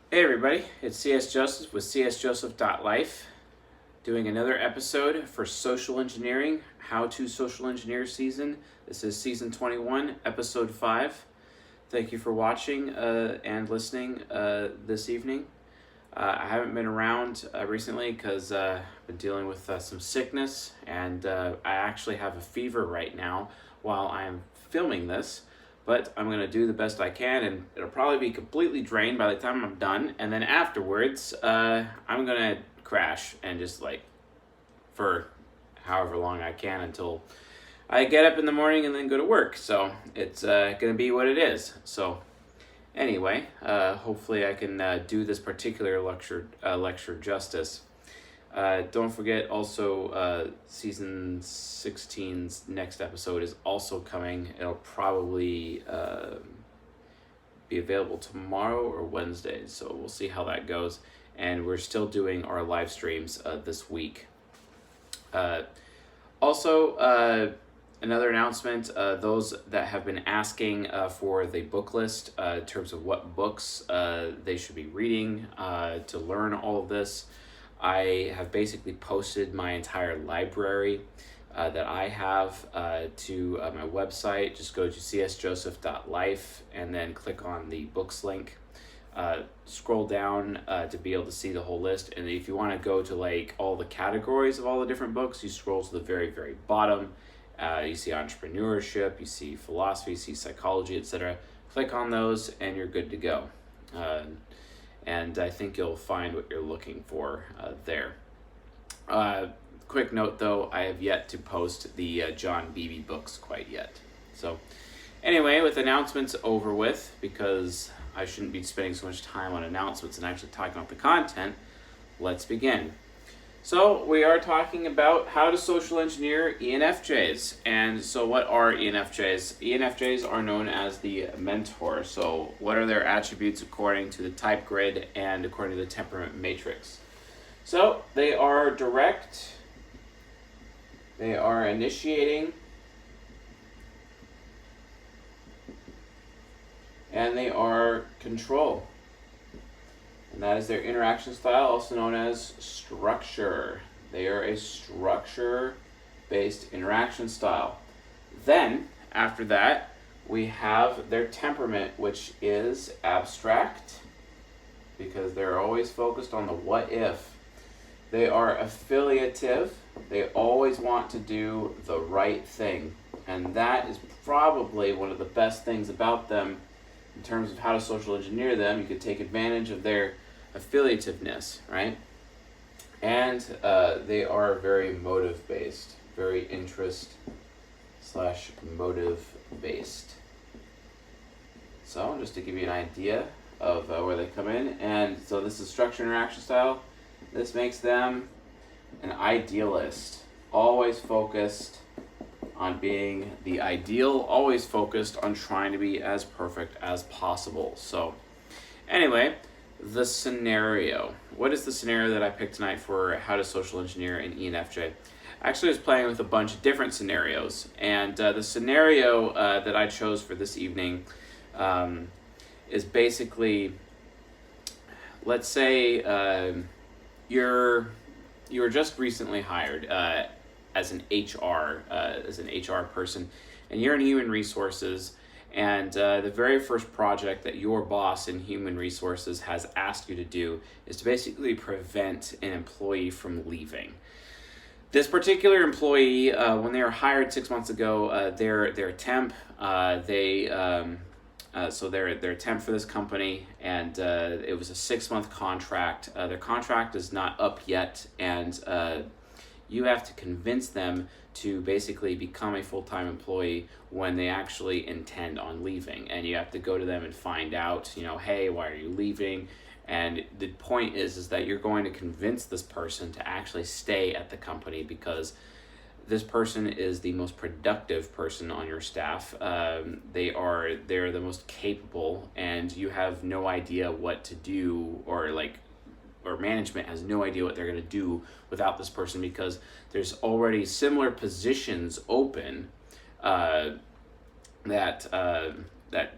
Hey everybody, it's CS Joseph with csjoseph.life doing another episode for social engineering, how to social engineer season. This is season 21, episode 5. Thank you for watching and listening this evening. I haven't been around recently because I've been dealing with some sickness, and I actually have a fever right now while I'm filming this. But I'm going to do the best I can, and it'll probably be completely drained by the time I'm done. And then afterwards, I'm going to crash and just for however long I can until I get up in the morning and then go to work. So it's going to be what it is. So anyway, hopefully I can do this particular lecture justice. Don't forget also season 16's next episode is also coming. It'll probably be available tomorrow or Wednesday, so we'll see how that goes. And we're still doing our live streams this week. Also, another announcement, those that have been asking for the book list in terms of what books they should be reading to learn all of this, I have basically posted my entire library that I have to my website. Just go to csjoseph.life and then click on the books link. Scroll down to be able to see the whole list. And if you want to go to all the categories of all the different books, you scroll to the very, very bottom. You see entrepreneurship, you see philosophy, you see psychology, etc. Click on those and you're good to go. And I think you'll find what you're looking for there. Quick note though, I have yet to post the John Beebe books quite yet. So anyway, with announcements over with, because I shouldn't be spending so much time on announcements and actually talking about the content, let's begin. So we are talking about how to social engineer ENFJs. And so what are ENFJs? ENFJs are known as the mentor. So what are their attributes according to the type grid and according to the temperament matrix? So they are direct, they are initiating, and they are control. And that is their interaction style, also known as structure. They are a structure-based interaction style. Then, after that, we have their temperament, which is abstract, because they're always focused on the what if. They are affiliative. They always want to do the right thing. And that is probably one of the best things about them in terms of how to social engineer them. You could take advantage of their affiliativeness, right? And they are very motive-based, very interest/motive-based. So just to give you an idea of where they come in, and so this is structure interaction style. This makes them an idealist, always focused on being the ideal, always focused on trying to be as perfect as possible. So anyway, the scenario. What is the scenario that I picked tonight for how to social engineer an ENFJ? Actually, I was playing with a bunch of different scenarios, and the scenario that I chose for this evening is basically, let's say you were just recently hired as an HR person, and you're in human resources. And the very first project that your boss in human resources has asked you to do is to basically prevent an employee from leaving. This particular employee, when they were hired 6 months ago, they're a temp. So they're a temp for this company, and it was a 6-month contract. Their contract is not up yet, and you have to convince them to basically become a full-time employee when they actually intend on leaving. And you have to go to them and find out, hey, why are you leaving? And the point is that you're going to convince this person to actually stay at the company, because this person is the most productive person on your staff. They're the most capable, and you have no idea what to do, or management has no idea what they're going to do without this person, because there's already similar positions open that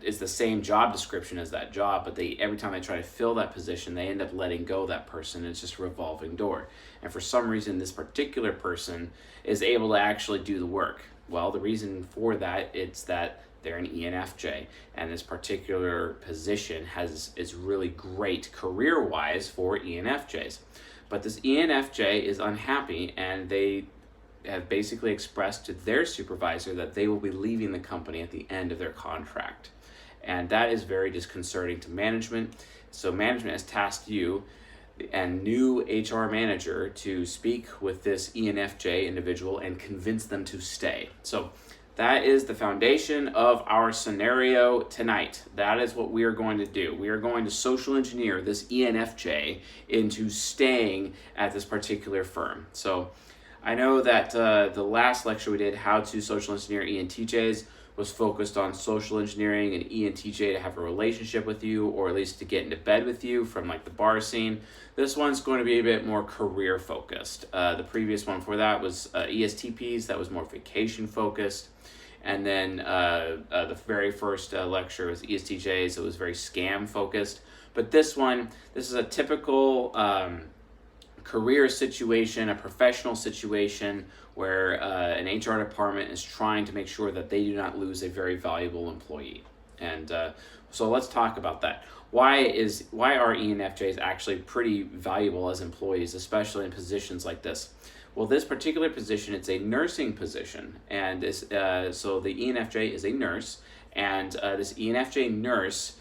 is the same job description as that job, but every time they try to fill that position, they end up letting go that person. It's just a revolving door. And for some reason, this particular person is able to actually do the work. Well, the reason for that is that they're an ENFJ, and this particular position is really great career-wise for ENFJs. But this ENFJ is unhappy, and they have basically expressed to their supervisor that they will be leaving the company at the end of their contract. And that is very disconcerting to management. So management has tasked you and new HR manager to speak with this ENFJ individual and convince them to stay. So that is the foundation of our scenario tonight. That is what we are going to do. We are going to social engineer this ENFJ into staying at this particular firm. So I know that the last lecture we did, how to social engineer ENTJs, was focused on social engineering an ENTJ to have a relationship with you, or at least to get into bed with you from like the bar scene. This one's going to be a bit more career focused. The previous one for that was ESTPs, that was more vacation focused. And then the very first lecture was ESTJs, it was very scam focused. But this is a typical career situation, a professional situation where an HR department is trying to make sure that they do not lose a very valuable employee. And so let's talk about that. Why are ENFJs actually pretty valuable as employees, especially in positions like this? Well, this particular position, it's a nursing position, and so the ENFJ is a nurse, and this ENFJ nurse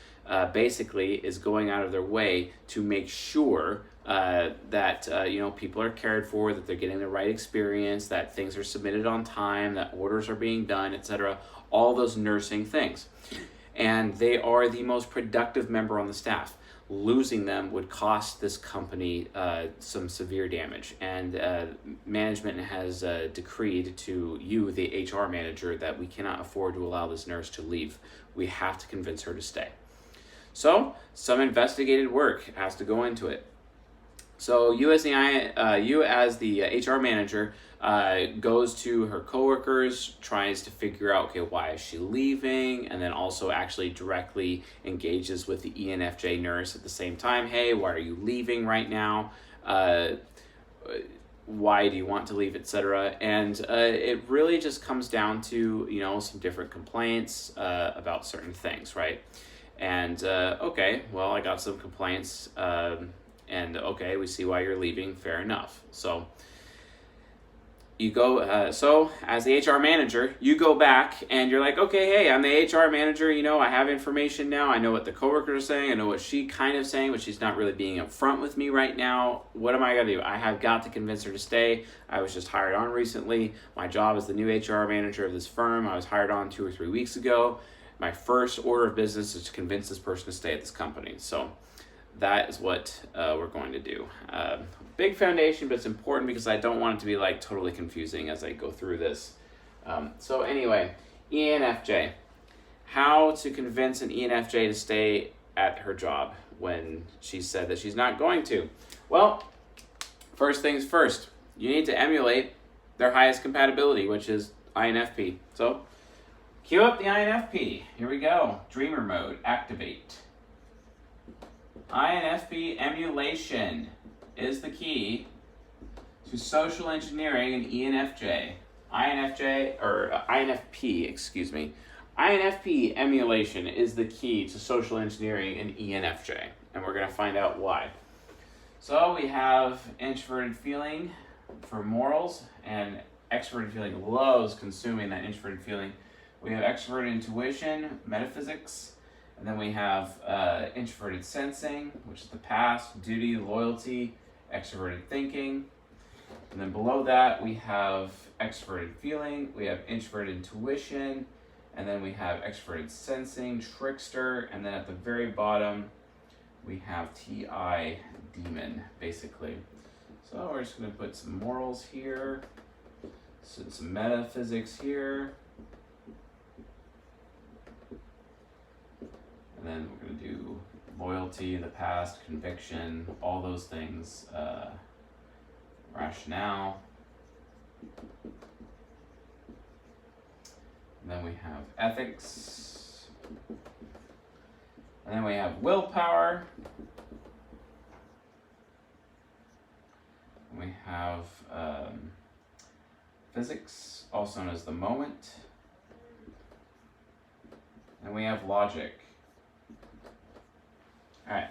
basically is going out of their way to make sure that people are cared for, that they're getting the right experience, that things are submitted on time, that orders are being done, etc. All those nursing things. And they are the most productive member on the staff. Losing them would cost this company some severe damage. And management has decreed to you, the HR manager, that we cannot afford to allow this nurse to leave. We have to convince her to stay. So some investigated work has to go into it. So you as the HR manager goes to her coworkers, tries to figure out, okay, why is she leaving? And then also actually directly engages with the ENFJ nurse at the same time. Hey, why are you leaving right now? Why do you want to leave, etc. And it really just comes down to, some different complaints about certain things, right? And okay, well, I got some complaints, and okay, we see why you're leaving, fair enough. So you go, so as the HR manager, you go back and you're like, okay, hey, I'm the HR manager, I have information now, I know what the coworkers are saying, I know what she's kind of saying, but she's not really being upfront with me right now. What am I gonna do? I have got to convince her to stay. I was just hired on recently. My job is the new HR manager of this firm. I was hired on 2 or 3 weeks ago. My first order of business is to convince this person to stay at this company. So that is what we're going to do. Big foundation, but it's important because I don't want it to be like totally confusing as I go through this. So anyway, ENFJ. How to convince an ENFJ to stay at her job when she said that she's not going to? Well, first things first, you need to emulate their highest compatibility, which is INFP. So cue up the INFP. Here we go. Dreamer mode, activate. INFP Emulation is the key to social engineering an ENFJ. INFP Emulation is the key to social engineering an ENFJ, and we're going to find out why. So we have introverted feeling for morals, and extroverted feeling loves consuming that introverted feeling. We have extroverted intuition, metaphysics. And then we have introverted sensing, which is the past, duty, loyalty, extroverted thinking. And then below that, we have extroverted feeling, we have introverted intuition, and then we have extroverted sensing, trickster, and then at the very bottom, we have TI, demon, basically. So we're just going to put some morals here, some metaphysics here. And then we're going to do loyalty, the past, conviction, all those things, rationale. And then we have ethics, And then we have willpower. We have physics, also known as the moment. And we have logic. All right.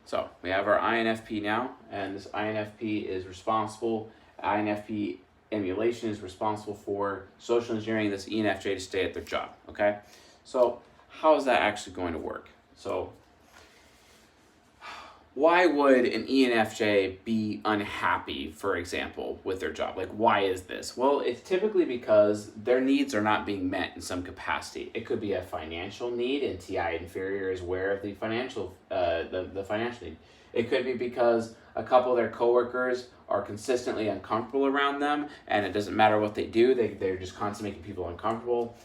So we have our INFP now, and this INFP is responsible. INFP Emulation is responsible for social engineering this ENFJ to stay at their job. Okay. So how is that actually going to work? So why would an ENFJ be unhappy, for example, with their job? Like, why is this? Well, it's typically because their needs are not being met in some capacity. It could be a financial need, and TI inferior is aware of the financial need. It could be because a couple of their coworkers are consistently uncomfortable around them, and it doesn't matter what they do, they're just constantly making people uncomfortable.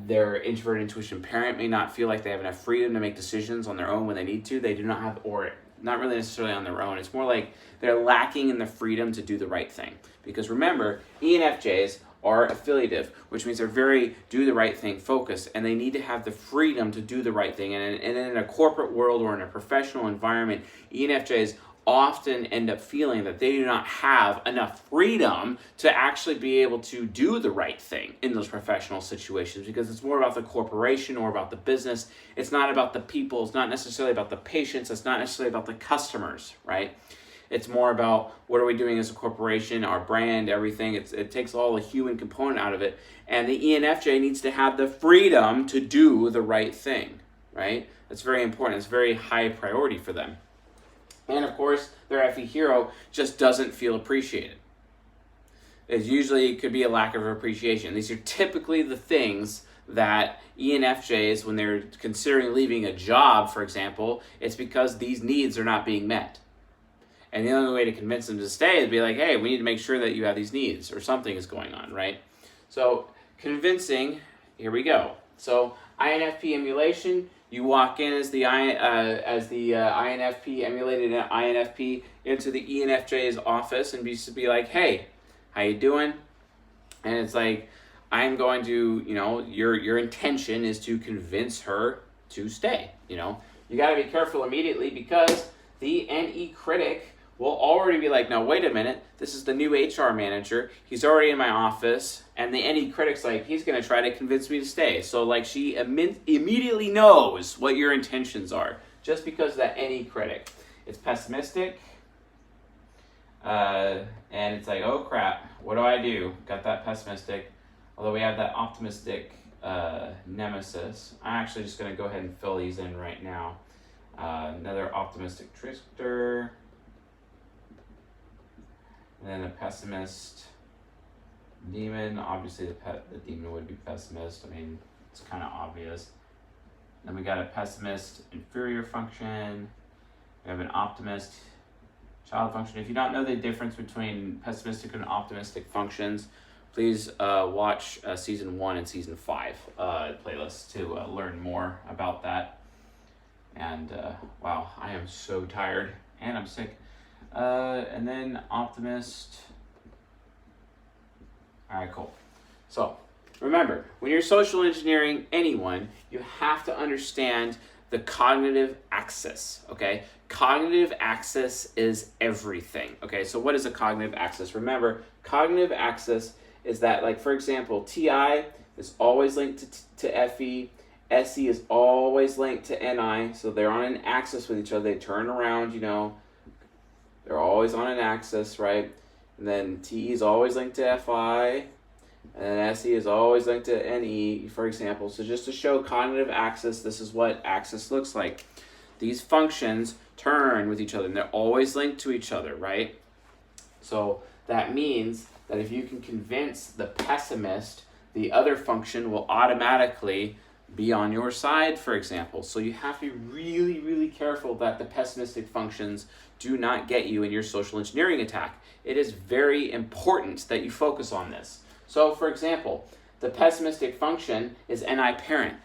Their introvert intuition parent may not feel like they have enough freedom to make decisions on their own when they need to. They do not have, or not really necessarily on their own. It's more like they're lacking in the freedom to do the right thing. Because remember, ENFJs are affiliative, which means they're very do the right thing focused, and they need to have the freedom to do the right thing. And in a corporate world or in a professional environment, ENFJs often end up feeling that they do not have enough freedom to actually be able to do the right thing in those professional situations, because it's more about the corporation or about the business. It's not about the people. It's not necessarily about the patients. It's not necessarily about the customers, right? It's more about what are we doing as a corporation, our brand, everything. It takes all the human component out of it. And the ENFJ needs to have the freedom to do the right thing, right? That's very important. It's very high priority for them. And of course, their FE hero just doesn't feel appreciated. It could be a lack of appreciation. These are typically the things that ENFJs, when they're considering leaving a job, for example, it's because these needs are not being met. And the only way to convince them to stay is be like, hey, we need to make sure that you have these needs, or something is going on, right? So convincing, here we go. So INFP emulation, you walk in as the INFP emulated INFP into the ENFJ's office and be like, hey, how you doing? And it's like, I'm going to, your intention is to convince her to stay. You got to be careful immediately, because the NE critic will already be like, no, wait a minute, this is the new HR manager. He's already in my office. And the NE critic's like, he's going to try to convince me to stay. So like she immediately knows what your intentions are, just because of that NE critic. It's pessimistic. And it's like, oh crap, what do I do? Got that pessimistic. Although we have that optimistic nemesis. I'm actually just going to go ahead and fill these in right now. Another optimistic trickster. And then a pessimist demon. Obviously the demon would be pessimist. I mean, it's kind of obvious. Then we got a pessimist inferior function. We have an optimist child function. If you don't know the difference between pessimistic and optimistic functions, please watch season 1 and season 5 playlists to learn more about that. And wow, I am so tired and I'm sick. And then optimist. All right, cool. So remember, when you're social engineering anyone, you have to understand the cognitive axis, okay? Cognitive axis is everything, okay? So what is a cognitive axis? Remember, cognitive axis is that, like, for example, TI is always linked to FE, SE is always linked to NI, so they're on an axis with each other. They turn around, they're always on an axis, right? And then TE is always linked to FI, and then SE is always linked to NE, for example. So just to show cognitive axis, this is what axis looks like. These functions turn with each other, and they're always linked to each other, right? So that means that if you can convince the pessimist, the other function will automatically be on your side, for example. So you have to be really, really careful that the pessimistic functions do not get you in your social engineering attack. It is very important that you focus on this. So, for example, the pessimistic function is NI parent.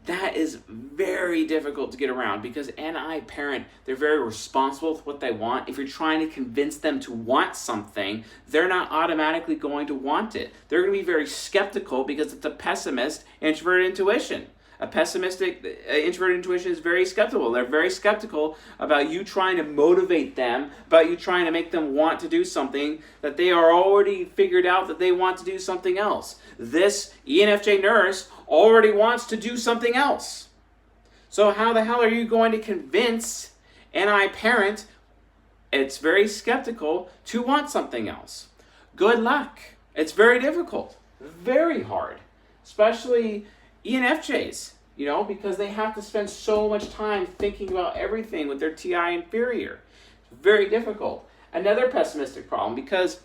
That is very difficult to get around, because NI parent, they're very responsible with what they want. If you're trying to convince them to want something, they're not automatically going to want it. They're going to be very skeptical because it's a pessimist introverted intuition. A pessimistic introverted intuition is very skeptical. They're very skeptical about you trying to motivate them, about you trying to make them want to do something that they are already figured out that they want to do something else. This ENFJ nurse already wants to do something else. So how the hell are you going to convince NI parent, it's very skeptical, to want something else? Good luck. It's very difficult. Very hard. Especially ENFJs, because they have to spend so much time thinking about everything with their TI inferior. It's very difficult. Another pessimistic problem, because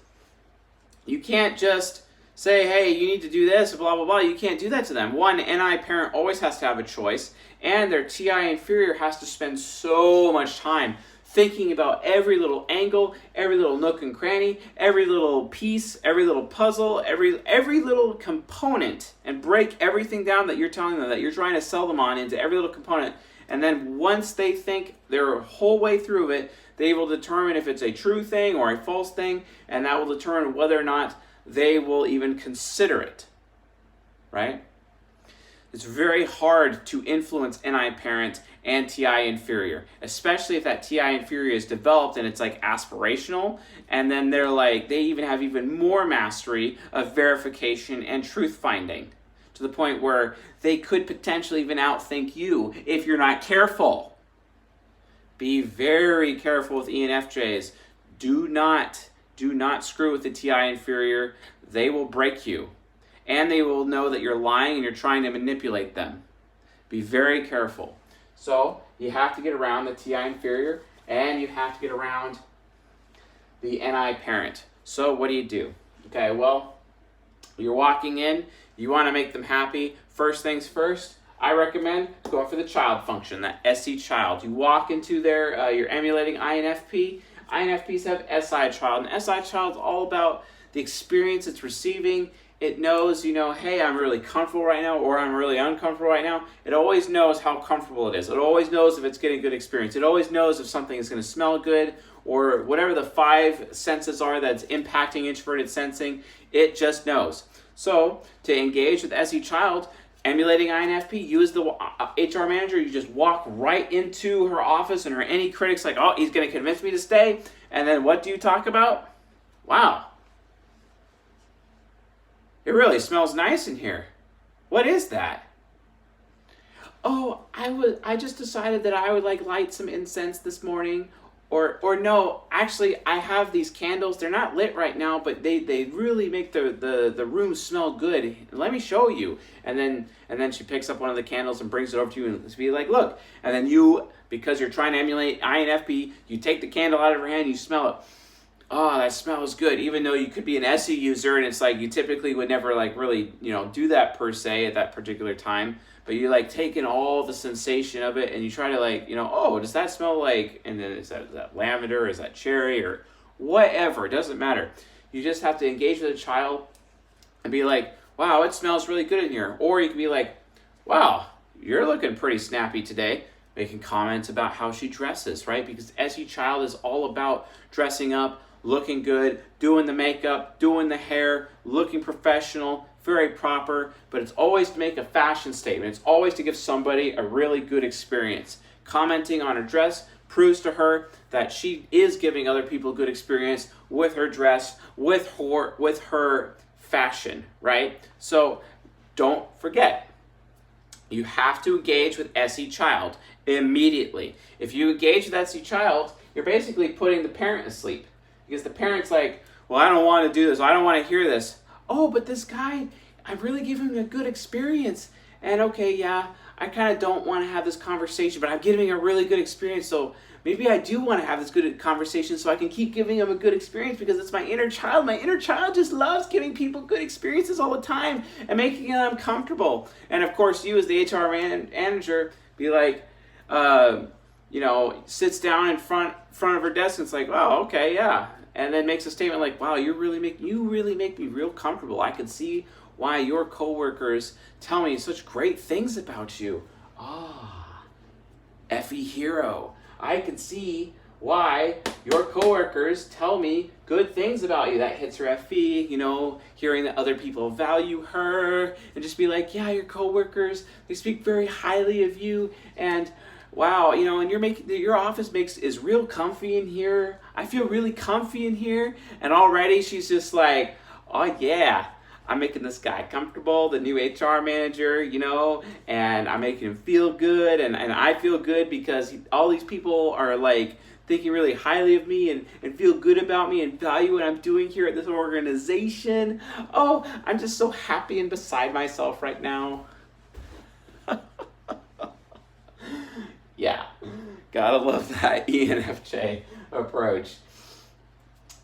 you can't just say, hey, you need to do this, blah, blah, blah. You can't do that to them. One, NI parent always has to have a choice, and their TI inferior has to spend so much time thinking about every little angle, every little nook and cranny, every little piece, every little puzzle, every little component, and break everything down that you're telling them, that you're trying to sell them on, into every little component. And then once they think their whole way through it, they will determine if it's a true thing or a false thing, and that will determine whether or not they will even consider it, right? It's very hard to influence NI parent and TI inferior, especially if that TI inferior is developed and it's like aspirational, and then they even have even more mastery of verification and truth finding, to the point where they could potentially even outthink you if you're not careful. Be very careful with ENFJs. Do not screw with the TI inferior. They will break you. And they will know that you're lying and you're trying to manipulate them. Be very careful. So you have to get around the TI inferior, and you have to get around the NI parent. So what do? Okay, well, you're walking in, you want to make them happy. First things first, I recommend going for the child function, that SE child. You walk into there, you're emulating INFP. INFPs have SI child, and SI child is all about the experience it's receiving. It knows, hey, I'm really comfortable right now, or I'm really uncomfortable right now. It always knows how comfortable it is. It always knows if it's getting a good experience. It always knows if something is going to smell good, or whatever the 5 senses are that's impacting introverted sensing. It just knows. So to engage with SE child, emulating INFP, you as the HR manager, you just walk right into her office, and any critics like, oh, he's going to convince me to stay. And then what do you talk about? Wow. It really smells nice in here. What is that? Oh, I just decided that I would light some incense this morning. Or no, actually I have these candles. They're not lit right now, but they really make the room smell good. Let me show you. And then she picks up one of the candles and brings it over to you and be like, look. And then you, because you're trying to emulate INFP, you take the candle out of her hand, you smell it. Oh, that smells good, even though you could be an SE user, and it's you typically would never really, do that per se at that particular time, but you take in all the sensation of it, and you try to oh, does that smell like, and then is that lavender, is that cherry, or whatever, it doesn't matter. You just have to engage with a child and be like, wow, it smells really good in here. Or you can be like, wow, you're looking pretty snappy today. Making comments about how she dresses, right? Because SE child is all about dressing up, looking good, doing the makeup, doing the hair, looking professional, very proper, but it's always to make a fashion statement. It's always to give somebody a really good experience. Commenting on her dress proves to her that she is giving other people a good experience with her dress, with her fashion, right? So don't forget, you have to engage with SE child immediately. If you engage with SE child, you're basically putting the parent asleep. Because the parent's like, well, I don't want to do this. I don't want to hear this. Oh, but this guy, I really give him a good experience. And okay, yeah, I kind of don't want to have this conversation, but I'm giving him a really good experience. So maybe I do want to have this good conversation so I can keep giving him a good experience, because it's my inner child. My inner child just loves giving people good experiences all the time and making them comfortable. And of course, you as the HR manager be like, sits down in front of her desk and it's like, oh, okay, yeah. And then makes a statement like, wow, you really make me real comfortable. I can see why your coworkers tell me such great things about you. Ah, Effie hero. I can see why your coworkers tell me good things about you. That hits her FE, hearing that other people value her, and just be like, yeah, your coworkers, they speak very highly of you, and wow, and your office is real comfy in here. I feel really comfy in here, and already she's just like, oh yeah, I'm making this guy comfortable, the new HR manager, and I'm making him feel good, and I feel good because all these people are like thinking really highly of me and feel good about me and value what I'm doing here at this organization. Oh, I'm just so happy and beside myself right now. Yeah, gotta love that ENFJ approach.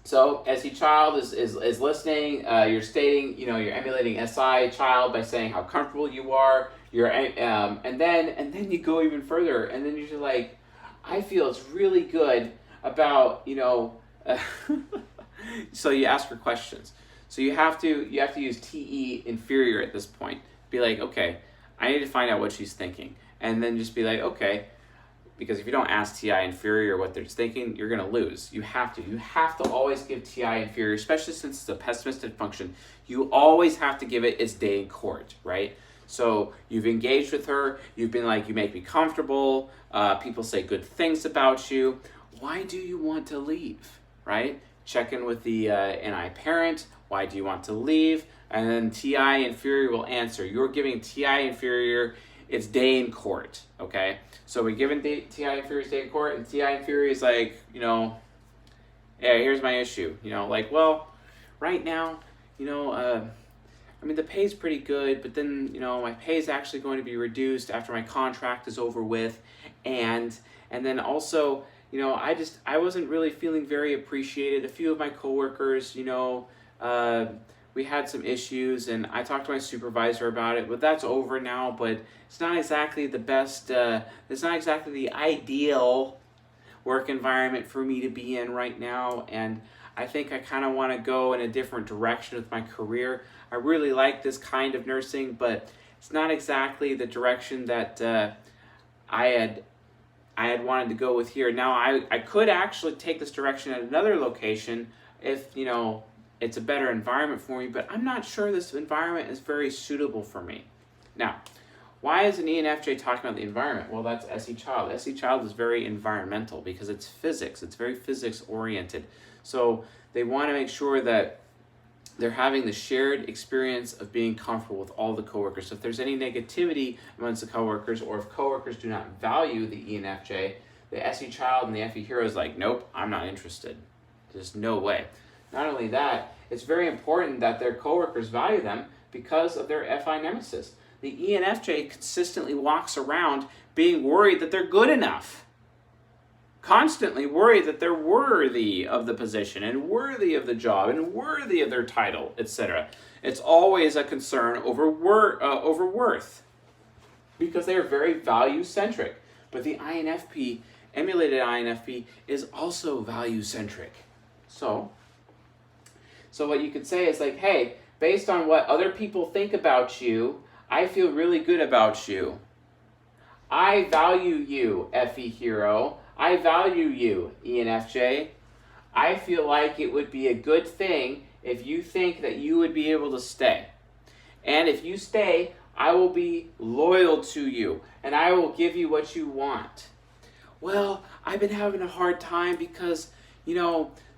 So SE child is listening. You're stating, you're emulating SI child by saying how comfortable you are. And then you go even further, and then you're just like, I feel it's really good about, so you ask her questions. So you have to use TE inferior at this point. Be like, okay, I need to find out what she's thinking, and then just be like, okay. Because if you don't ask TI inferior what they're thinking, you're going to lose. You have to always give TI inferior, especially since it's a pessimistic function. You always have to give it its day in court, right? So you've engaged with her. You've been like, you make me comfortable. People say good things about you. Why do you want to leave, right? Check in with the NI parent. Why do you want to leave? And then TI inferior will answer. You're giving TI inferior its day in court, okay? So we're giving TI inferior's day in court, and TI inferior is like, yeah, here's my issue. Well, right now, the pay's pretty good, but then, my pay is actually going to be reduced after my contract is over with, and then also, I wasn't really feeling very appreciated. A few of my coworkers, we had some issues, and I talked to my supervisor about it, but that's over now. But it's not exactly the best, it's not exactly the ideal work environment for me to be in right now, and I think I kind of want to go in a different direction with my career. I really like this kind of nursing, but it's not exactly the direction that I had wanted to go with here. Now, I could actually take this direction at another location if, it's a better environment for me, but I'm not sure this environment is very suitable for me. Now, why is an ENFJ talking about the environment? Well, that's SE child. SE child is very environmental because it's physics. It's very physics oriented. So they want to make sure that they're having the shared experience of being comfortable with all the coworkers. So if there's any negativity amongst the coworkers, or if coworkers do not value the ENFJ, the SE child and the FE hero is like, nope, I'm not interested. There's no way. Not only that, it's very important that their coworkers value them because of their FI nemesis. The ENFJ consistently walks around being worried that they're good enough. Constantly worried that they're worthy of the position and worthy of the job and worthy of their title, etc. It's always a concern over worth because they are very value-centric. But the INFP, emulated INFP, is also value-centric. So what you could say is like, hey, based on what other people think about you, I feel really good about you. I value you, FE hero. I value you, ENFJ. I feel like it would be a good thing if you think that you would be able to stay. And if you stay, I will be loyal to you, and I will give you what you want. Well, I've been having a hard time because,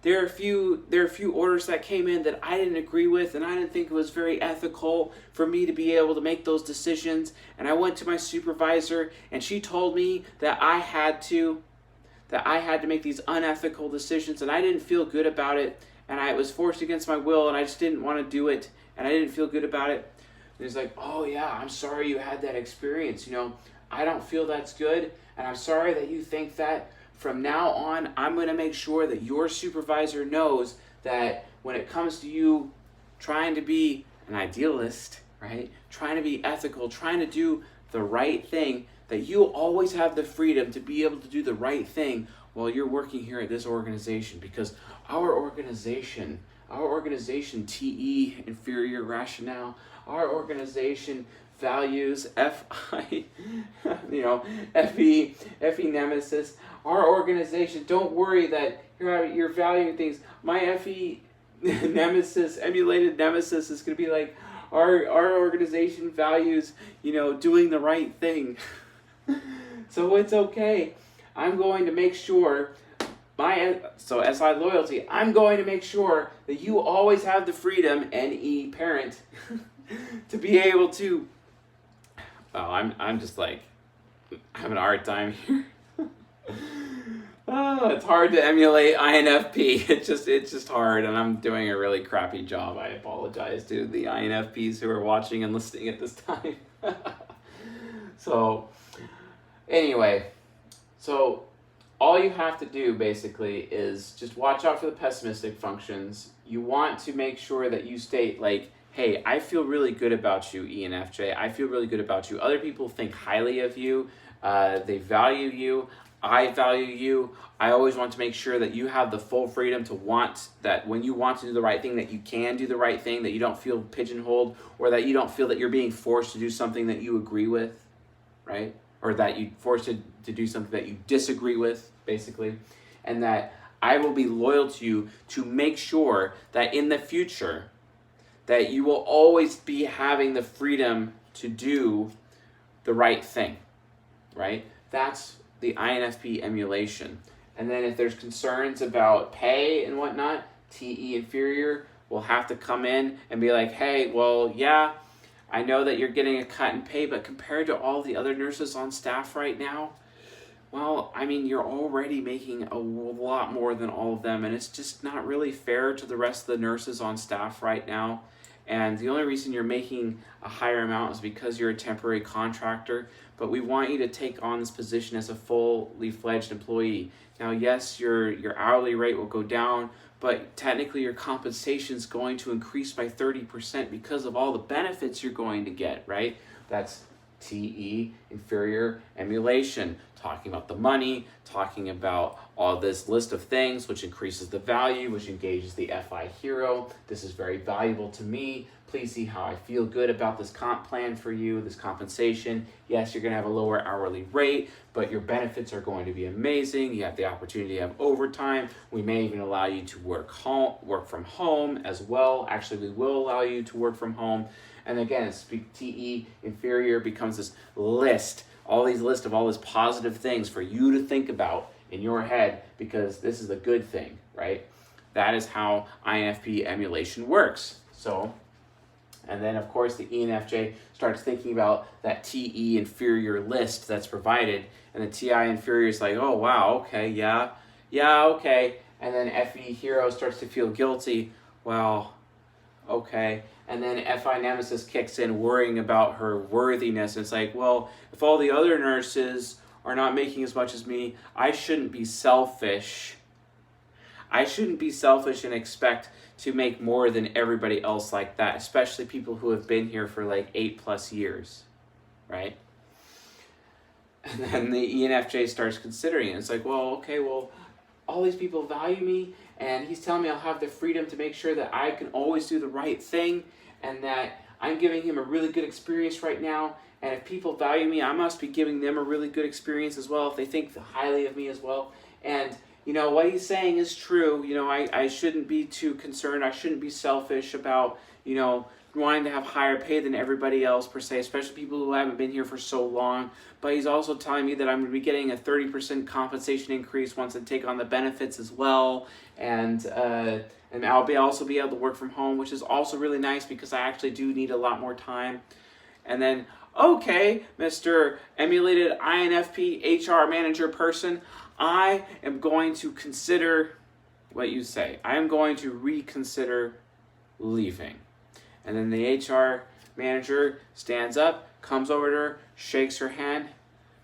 there are a few orders that came in that I didn't agree with, and I didn't think it was very ethical for me to be able to make those decisions. And I went to my supervisor, and she told me that I had to make these unethical decisions, and I didn't feel good about it, and I was forced against my will, and I just didn't want to do it, and I didn't feel good about it. And he's like, oh yeah, I'm sorry you had that experience. I don't feel that's good, and I'm sorry that you think that. From now on, I'm going to make sure that your supervisor knows that when it comes to you trying to be an idealist, right? Trying to be ethical, trying to do the right thing, that you always have the freedom to be able to do the right thing while you're working here at this organization, because our organization, TE, inferior rationale, our organization values, FI, FE nemesis, our organization, don't worry that you're valuing things. My FE nemesis, emulated nemesis, is going to be like, our organization values, doing the right thing. So it's okay. I'm going to make sure so SI loyalty, I'm going to make sure that you always have the freedom, NE parent, to be able to. Oh, I'm just like having a hard time here. Oh, it's hard to emulate INFP. It's just hard, and I'm doing a really crappy job. I apologize to the INFPs who are watching and listening at this time. So, anyway, so all you have to do basically is just watch out for the pessimistic functions. You want to make sure that you state like, hey, I feel really good about you, ENFJ. I feel really good about you. Other people think highly of you. They value you. I value you. I always want to make sure that you have the full freedom to want that when you want to do the right thing, that you can do the right thing, that you don't feel pigeonholed, or that you don't feel that you're being forced to do something that you agree with, right? Or that you're forced to do something that you disagree with, basically. And that I will be loyal to you to make sure that in the future that you will always be having the freedom to do the right thing, right? That's the INFP emulation. And then if there's concerns about pay and whatnot, TE inferior will have to come in and be like, hey, well, yeah, I know that you're getting a cut in pay, but compared to all the other nurses on staff right now, well, I mean, you're already making a lot more than all of them, and it's just not really fair to the rest of the nurses on staff right now. And the only reason you're making a higher amount is because you're a temporary contractor, but we want you to take on this position as a fully fledged employee. Now, yes, your hourly rate will go down, but technically your compensation is going to increase by 30% because of all the benefits you're going to get, right? That's TE, inferior emulation, talking about the money, talking about all this list of things, which increases the value, which engages the FI hero. This is very valuable to me. Please see how I feel good about this comp plan for you, this compensation. Yes, you're going to have a lower hourly rate, but your benefits are going to be amazing. You have the opportunity to have overtime. We may even allow you to work from home as well. Actually, we will allow you to work from home. And again, TE inferior becomes this list, all this positive things for you to think about in your head, because this is a good thing, right? That is how INFP emulation works. So, and then of course the ENFJ starts thinking about that TE inferior list that's provided, and the TI inferior is like, oh wow, okay, yeah, okay. And then FE hero starts to feel guilty, well, okay. And then FI nemesis kicks in, worrying about her worthiness. It's like, well, if all the other nurses are not making as much as me, I shouldn't be selfish. I shouldn't be selfish and expect to make more than everybody else like that, especially people who have been here for like 8+ years, right? And then the ENFJ starts considering it. It's like, well, okay, well, all these people value me, and he's telling me I'll have the freedom to make sure that I can always do the right thing, and that I'm giving him a really good experience right now. And if people value me, I must be giving them a really good experience as well, if they think highly of me as well. And, what he's saying is true. I shouldn't be too concerned. I shouldn't be selfish about, wanting to have higher pay than everybody else per se, especially people who haven't been here for so long. But he's also telling me that I'm going to be getting a 30% compensation increase once I take on the benefits as well. And I'll also be able to work from home, which is also really nice because I actually do need a lot more time. And then, okay, Mr. Emulated INFP HR manager person, I am going to consider what you say. I am going to reconsider leaving. And then the HR manager stands up, comes over to her, shakes her hand.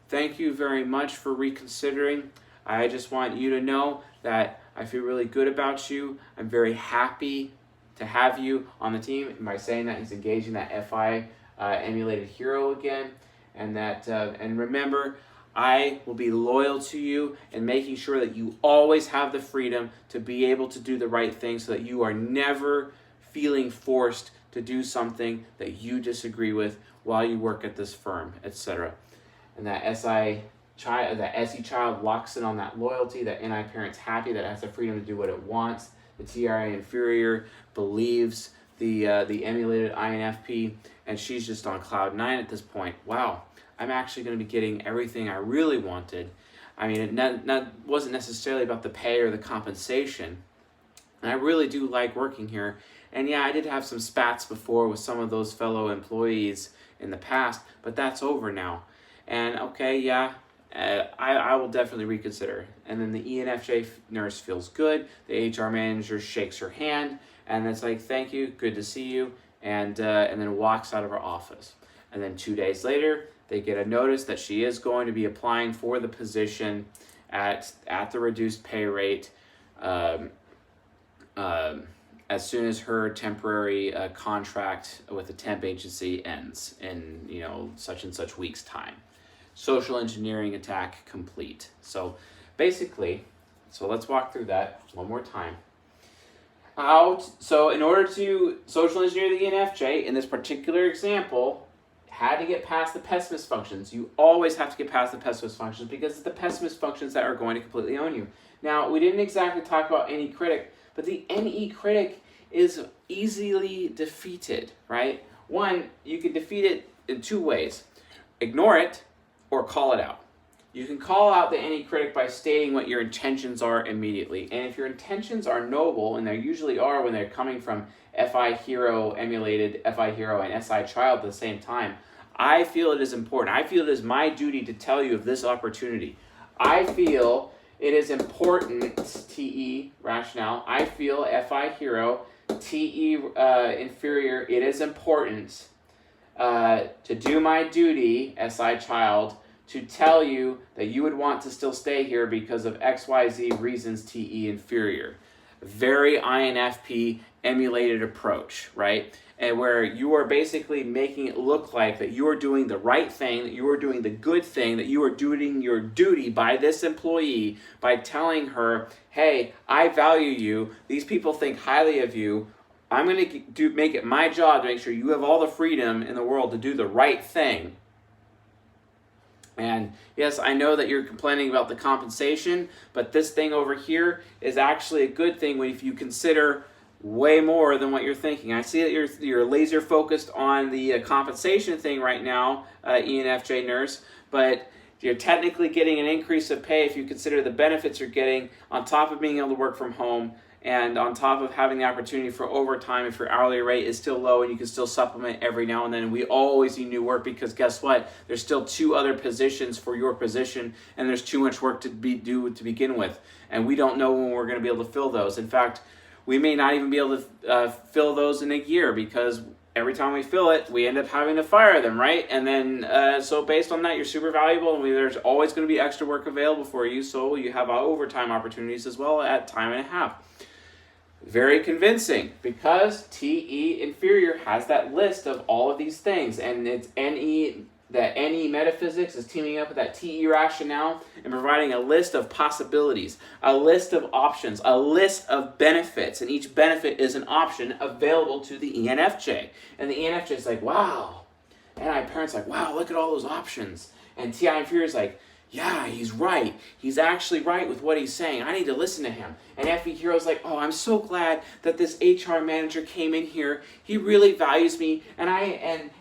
Thank you very much for reconsidering. I just want you to know that I feel really good about you. I'm very happy to have you on the team. And by saying that, he's engaging that FI emulated hero again. And and remember, I will be loyal to you and making sure that you always have the freedom to be able to do the right thing, so that you are never feeling forced to do something that you disagree with, while you work at this firm, etc. And that SE child locks in on that loyalty, that NI parent's happy, that it has the freedom to do what it wants. The TI inferior believes the emulated INFP, and she's just on cloud 9 at this point. Wow, I'm actually going to be getting everything I really wanted. I mean, it wasn't necessarily about the pay or the compensation. And I really do like working here. And yeah, I did have some spats before with some of those fellow employees in the past, but that's over now. And okay, yeah, I will definitely reconsider. And then the ENFJ nurse feels good. The HR manager shakes her hand, and it's like, thank you, good to see you, and then walks out of her office. And then 2 days later, they get a notice that she is going to be applying for the position at the reduced pay rate as soon as her temporary contract with the temp agency ends in such and such weeks' time. Social engineering attack complete. So basically, let's walk through that one more time. So in order to social engineer the ENFJ, in this particular example, had to get past the pessimist functions. You always have to get past the pessimist functions because it's the pessimist functions that are going to completely own you. Now, we didn't exactly talk about NE critic, but the NE critic is easily defeated, right? One, you can defeat it in two ways. Ignore it or call it out. You can call out the NE critic by stating what your intentions are immediately. And if your intentions are noble, and they usually are when they're coming from FI hero, emulated FI hero, and SI child at the same time, I feel it is important. I feel it is my duty to tell you of this opportunity. I feel it is important, TE rationale. I feel FI hero, TE inferior. It is important to do my duty, SI child, to tell you that you would want to still stay here because of XYZ reasons, TE inferior. Very INFP emulated approach, right? And where you are basically making it look like that you are doing the right thing, that you are doing the good thing, that you are doing your duty by this employee by telling her, hey, I value you, these people think highly of you, I'm going to make it my job to make sure you have all the freedom in the world to do the right thing. And yes, I know that you're complaining about the compensation, but this thing over here is actually a good thing if you consider way more than what you're thinking. I see that you're laser focused on the compensation thing right now, ENFJ nurse, but you're technically getting an increase of pay if you consider the benefits you're getting on top of being able to work from home and on top of having the opportunity for overtime if your hourly rate is still low and you can still supplement every now and then. We always need new work because guess what? There's still 2 other positions for your position and there's too much work to do to begin with. And we don't know when we're going to be able to fill those. In fact, we may not even be able to fill those in a year because every time we fill it, we end up having to fire them, right? And then, so based on that, you're super valuable, and there's always going to be extra work available for you, so you have overtime opportunities as well at time and a half. Very convincing, because TE inferior has that list of all of these things, and it's that NE metaphysics is teaming up with that TE rationale and providing a list of possibilities, a list of options, a list of benefits, and each benefit is an option available to the ENFJ. And the ENFJ is like, wow. And NI parent's like, wow, look at all those options. And TI inferior is like, yeah, he's right. He's actually right with what he's saying. I need to listen to him. And FE Hero's like, oh, I'm so glad that this HR manager came in here. He really values me. And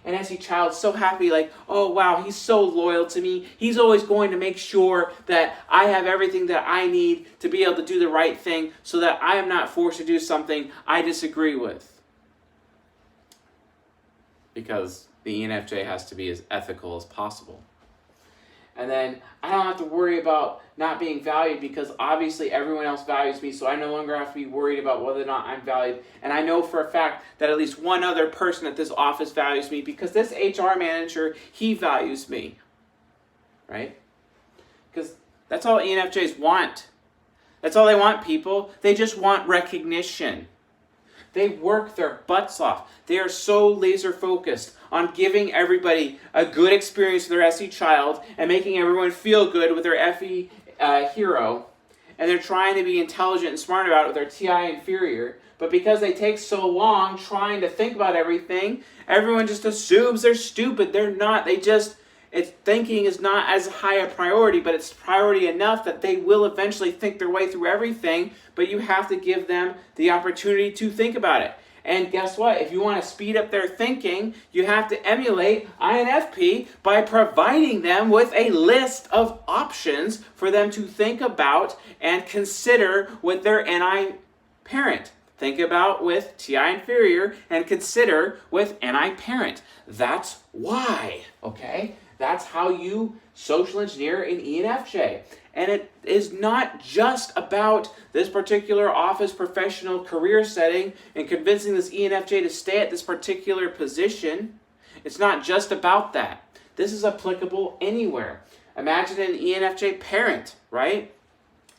SE Child's so happy, like, oh, wow, he's so loyal to me. He's always going to make sure that I have everything that I need to be able to do the right thing so that I am not forced to do something I disagree with. Because the ENFJ has to be as ethical as possible. And then I don't have to worry about not being valued because obviously everyone else values me, so I no longer have to be worried about whether or not I'm valued. And I know for a fact that at least one other person at this office values me because this HR manager, he values me. Right? Because that's all ENFJs want. That's all they want, people. They just want recognition. They work their butts off. They are so laser focused on giving everybody a good experience with their SE child and making everyone feel good with their FE hero and they're trying to be intelligent and smart about it with their TI inferior, but because they take so long trying to think about everything, everyone just assumes they're stupid. They're not. It's thinking is not as high a priority, but it's priority enough that they will eventually think their way through everything, but you have to give them the opportunity to think about it. And guess what? If you want to speed up their thinking, you have to emulate INFP by providing them with a list of options for them to think about and consider with their NI parent. Think about with TI inferior and consider with NI parent. That's why, okay? That's how you social engineer an ENFJ. And it is not just about this particular office professional career setting and convincing this ENFJ to stay at this particular position. It's not just about that. This is applicable anywhere. Imagine an ENFJ parent, right?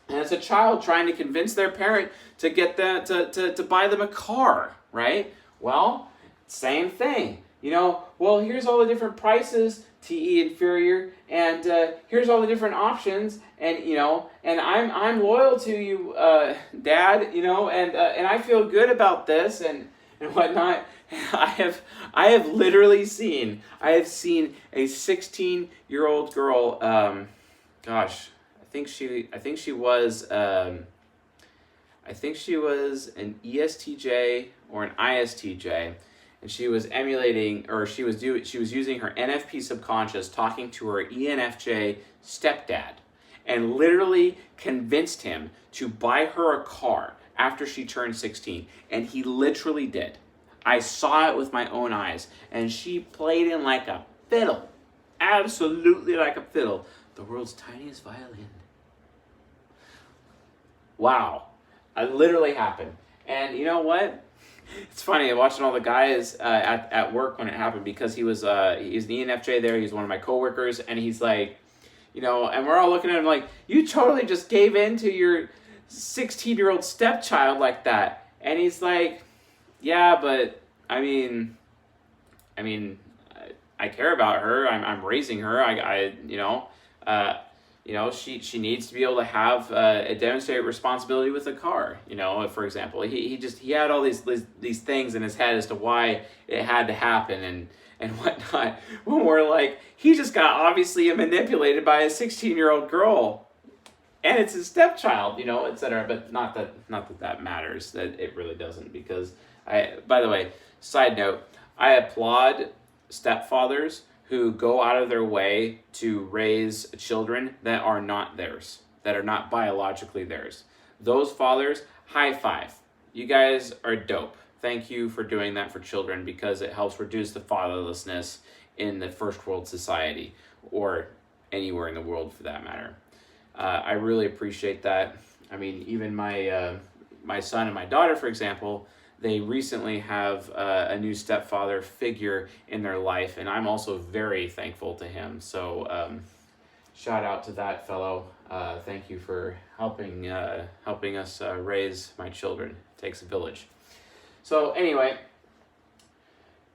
And as a child trying to convince their parent to get them to buy them a car, right? Well, same thing. Well, here's all the different prices, TE inferior, and here's all the different options, and and I'm loyal to you, Dad, and I feel good about this and whatnot. I have literally seen a 16-year-old girl. I think she was an ESTJ or an ISTJ. And she was emulating, or she was using her NFP subconscious talking to her ENFJ stepdad, and literally convinced him to buy her a car after she turned 16. And he literally did. I saw it with my own eyes, and she played him like a fiddle, absolutely like a fiddle. The world's tiniest violin. Wow, it literally happened. And you know what? It's funny watching all the guys at work when it happened, because he's the ENFJ there. He's one of my coworkers, and he's like, and we're all looking at him like, you totally just gave in to your 16-year-old stepchild like that. And he's like, yeah, but I care about her. I'm raising her. She needs to be able to have a demonstrated responsibility with a car. For example, he had all these things in his head as to why it had to happen and whatnot. When we're like, he just got obviously manipulated by a 16-year-old girl, and it's his stepchild, etc. But not that matters. That it really doesn't, because by the way, side note, I applaud stepfathers who go out of their way to raise children that are not theirs, that are not biologically theirs. Those fathers, high five. You guys are dope. Thank you for doing that for children, because it helps reduce the fatherlessness in the first world society, or anywhere in the world for that matter. I really appreciate that. I mean, even my son and my daughter, for example, they recently have a new stepfather figure in their life, and I'm also very thankful to him. So shout out to that fellow. Thank you for helping us raise my children. It takes a village. So anyway,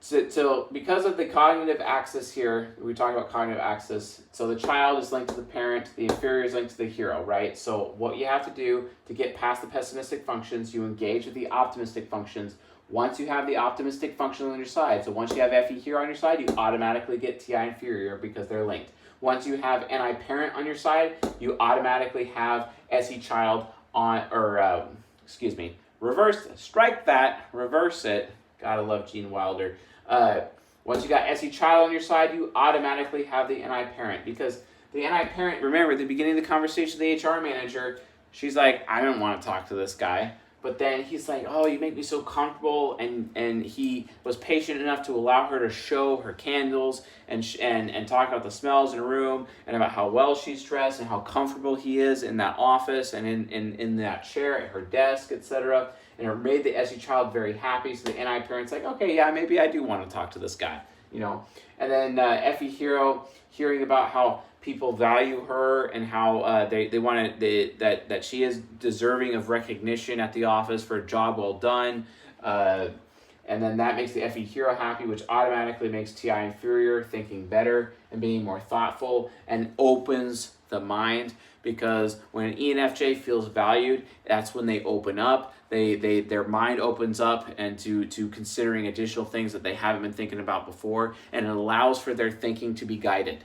so because of the cognitive axis here, we talk about cognitive axis. So the child is linked to the parent, the inferior is linked to the hero, right? So what you have to do to get past the pessimistic functions, you engage with the optimistic functions. Once you have the optimistic function on your side, so once you have FE hero on your side, you automatically get TI inferior because they're linked. Once you have NI parent on your side, you automatically have SE child on, reverse, strike that, reverse it. Gotta love Gene Wilder. Once you got SE child on your side, you automatically have the NI parent, because the NI parent, remember at the beginning of the conversation, the HR manager, she's like, I don't want to talk to this guy. But then he's like, oh, you make me so comfortable, and he was patient enough to allow her to show her candles and talk about the smells in the room and about how well she's dressed and how comfortable he is in that office and in that chair at her desk, etc. And it made the SE child very happy. So the NI parent's like, okay, yeah, maybe I do want to talk to this guy, And then FE hero, hearing about how people value her and how they want that she is deserving of recognition at the office for a job well done. And then that makes the FE hero happy, which automatically makes TI inferior thinking better and being more thoughtful and opens the mind, because when an ENFJ feels valued, that's when they open up. Their mind opens up and to considering additional things that they haven't been thinking about before, and it allows for their thinking to be guided.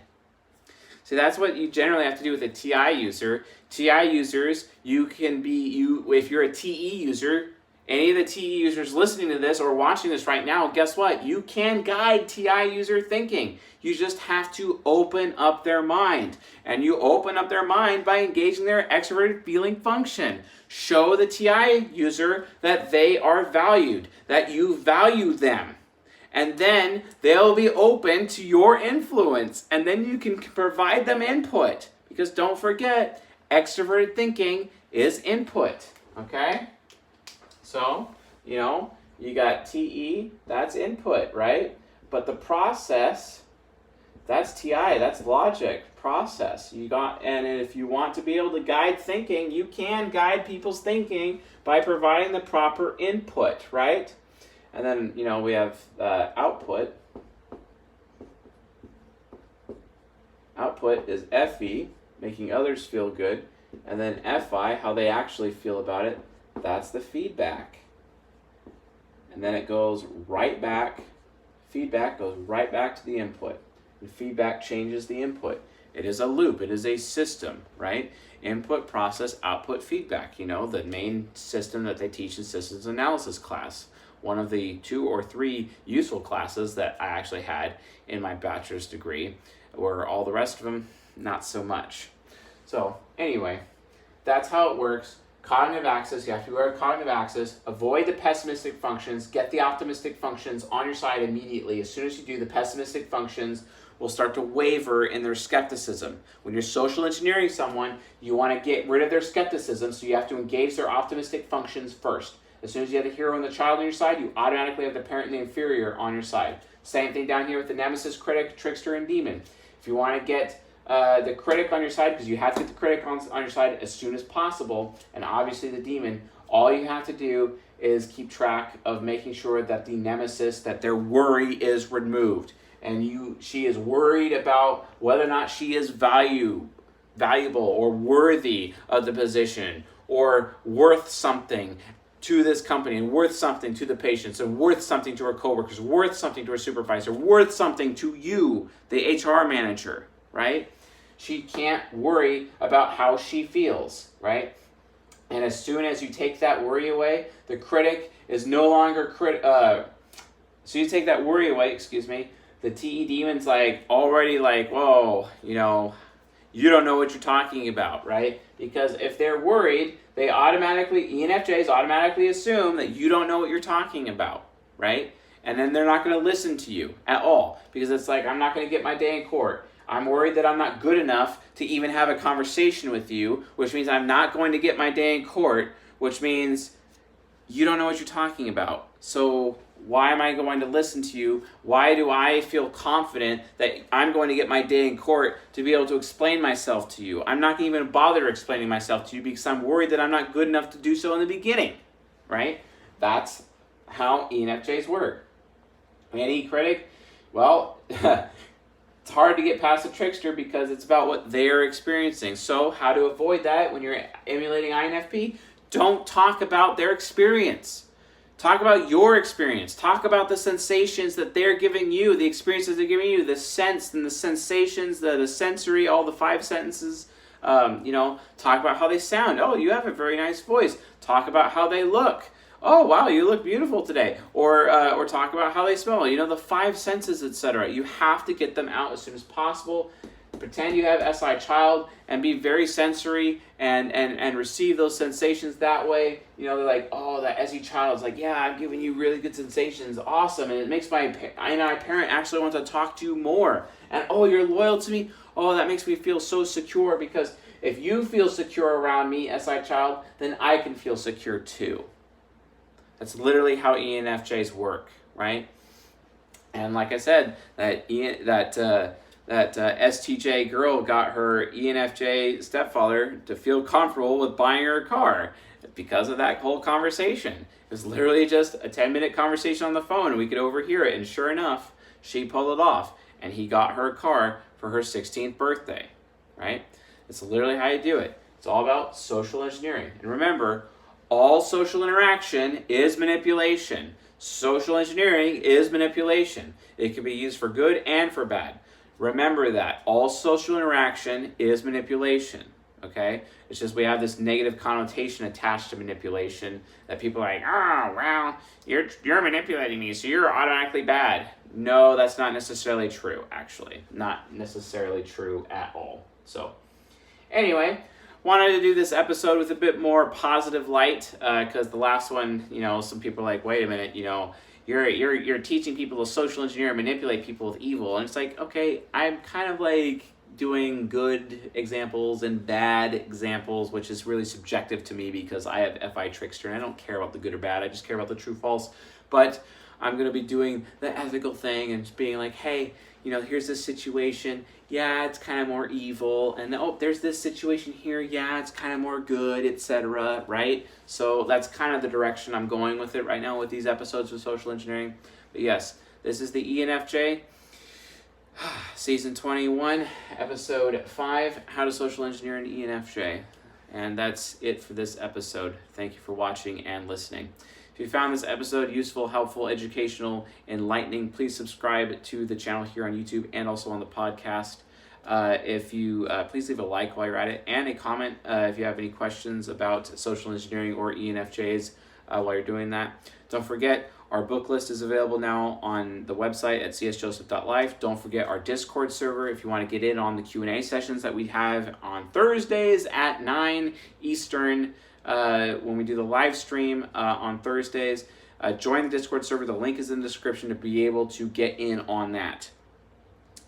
So that's what you generally have to do with a TI user. TI users, if you're a TE user, any of the TE users listening to this or watching this right now, guess what? You can guide TI user thinking. You just have to open up their mind. And you open up their mind by engaging their extroverted feeling function. Show the TI user that they are valued, that you value them. And then they'll be open to your influence. And then you can provide them input. Because don't forget, extroverted thinking is input. Okay? So, you got TE, that's input, right? But the process, that's TI, that's logic, process. And if you want to be able to guide thinking, you can guide people's thinking by providing the proper input, right? And then, we have output. Output is FE, making others feel good. And then FI, how they actually feel about it. That's the feedback. And then it goes right back. Feedback goes right back to the input. And feedback changes the input. It is a loop. It is a system, right? Input, process, output, feedback. The main system that they teach in systems analysis class. One of the 2 or 3 useful classes that I actually had in my bachelor's degree, where all the rest of them, not so much. So anyway, that's how it works. Cognitive axis, you have to be aware of cognitive axis, avoid the pessimistic functions, get the optimistic functions on your side immediately. As soon as you do, the pessimistic functions will start to waver in their skepticism. When you're social engineering someone, you want to get rid of their skepticism, so you have to engage their optimistic functions first. As soon as you have the hero and the child on your side, you automatically have the parent and the inferior on your side. Same thing down here with the nemesis, critic, trickster, and demon. If you want to get the critic on your side, because you have to get the critic on your side as soon as possible, and obviously the demon, all you have to do is keep track of making sure that the nemesis, that their worry is removed. And she is worried about whether or not she is valuable or worthy of the position, or worth something to this company, and worth something to the patients, and worth something to her coworkers, worth something to her supervisor, worth something to you, the HR manager, right? She can't worry about how she feels, right? And as soon as you take that worry away, the critic is no longer so you take that worry away, the TE demon's already whoa, you don't know what you're talking about, right? Because if they're worried, ENFJs automatically assume that you don't know what you're talking about, right? And then they're not going to listen to you at all, because it's I'm not going to get my day in court. I'm worried that I'm not good enough to even have a conversation with you, which means I'm not going to get my day in court, which means you don't know what you're talking about. So why am I going to listen to you? Why do I feel confident that I'm going to get my day in court to be able to explain myself to you? I'm not going to even bother explaining myself to you because I'm worried that I'm not good enough to do so in the beginning, right? That's how ENFJs work. Any critic? Well, it's hard to get past the trickster because it's about what they're experiencing. So how to avoid that when you're emulating INFP? Don't talk about their experience. Talk about your experience. Talk about the sensations that they're giving you, the experiences they're giving you, the sense and the sensations, the sensory, all the 5 sentences. Talk about how they sound. Oh, you have a very nice voice. Talk about how they look. Oh, wow, you look beautiful today. Or talk about how they smell. The 5 senses, etc. You have to get them out as soon as possible. Pretend you have SI child and be very sensory and receive those sensations that way. They're oh, that SE child is yeah, I'm giving you really good sensations. Awesome. And it makes my parent actually want to talk to you more. And oh, you're loyal to me. Oh, that makes me feel so secure, because if you feel secure around me, SI child, then I can feel secure too. That's literally how ENFJs work, right? And like I said, that that STJ girl got her ENFJ stepfather to feel comfortable with buying her a car because of that whole conversation. It was literally just a 10-minute conversation on the phone, and we could overhear it, and sure enough, she pulled it off, and he got her a car for her 16th birthday, right? It's literally how you do it. It's all about social engineering. And remember, all social interaction is manipulation. Social engineering is manipulation. It can be used for good and for bad. Remember that. All social interaction is manipulation. Okay? It's just we have this negative connotation attached to manipulation that people are like, oh, well, you're manipulating me, so you're automatically bad. No, that's not necessarily true, actually. Not necessarily true at all. So, anyway, wanted to do this episode with a bit more positive light, because the last one, some people are like, wait a minute, you're teaching people to social engineer and manipulate people with evil. And it's like, okay, I'm kind of like doing good examples and bad examples, which is really subjective to me because I have FI trickster and I don't care about the good or bad. I just care about the true false. But I'm going to be doing the ethical thing and just being like, hey, here's this situation. Yeah, it's kind of more evil. And there's this situation here. Yeah, it's kind of more good, etc. Right? So that's kind of the direction I'm going with it right now with these episodes of social engineering. But yes, this is the ENFJ. Season 21, Episode 5, How to Social Engineer an ENFJ. And that's it for this episode. Thank you for watching and listening. If you found this episode useful, helpful, educational, enlightening, please subscribe to the channel here on YouTube and also on the podcast. If you please leave a like while you're at it and a comment if you have any questions about social engineering or ENFJs while you're doing that. Don't forget, our book list is available now on the website at csjoseph.life. Don't forget our Discord server if you want to get in on the Q&A sessions that we have on Thursdays at 9 Eastern when we do the live stream on Thursdays. Join the Discord server. The link is in the description to be able to get in on that.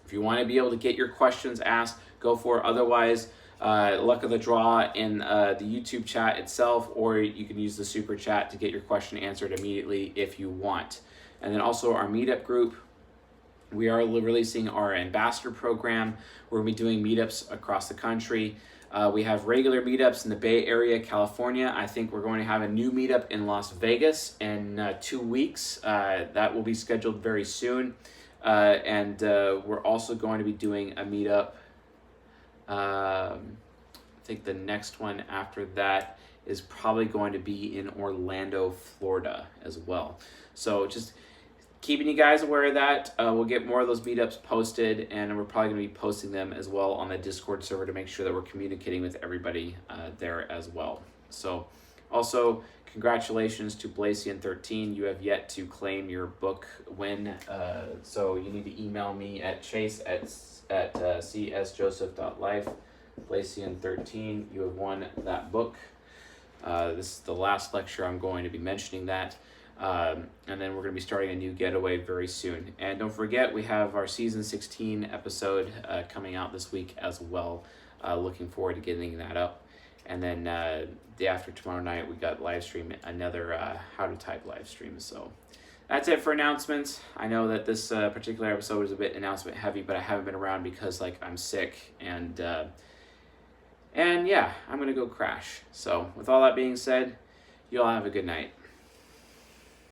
If you want to be able to get your questions asked, go for it. Otherwise, luck of the draw in the YouTube chat itself, or you can use the super chat to get your question answered immediately if you want. And then also our meetup group. We are releasing our ambassador program. We're going to be doing meetups across the country. We have regular meetups in the Bay Area, California. I think we're going to have a new meetup in Las Vegas in 2 weeks. That will be scheduled very soon. And we're also going to be doing a meetup. I think the next one after that is probably going to be in Orlando, Florida as well. So just keeping you guys aware of that. We'll get more of those meetups posted, and we're probably going to be posting them as well on the Discord server to make sure that we're communicating with everybody there as well. So also, congratulations to Blazian13. You have yet to claim your book win. So you need to email me at chase@csjoseph.life. Blazian13, you have won that book. This is the last lecture I'm going to be mentioning that. And then we're going to be starting a new getaway very soon. And don't forget, we have our season 16 episode coming out this week as well. Looking forward to getting that up. And then day after tomorrow night, we got live stream, another how to type live stream. So that's it for announcements. I know that this particular episode is a bit announcement heavy, but I haven't been around because I'm sick and yeah, I'm gonna go crash. So with all that being said, you all have a good night.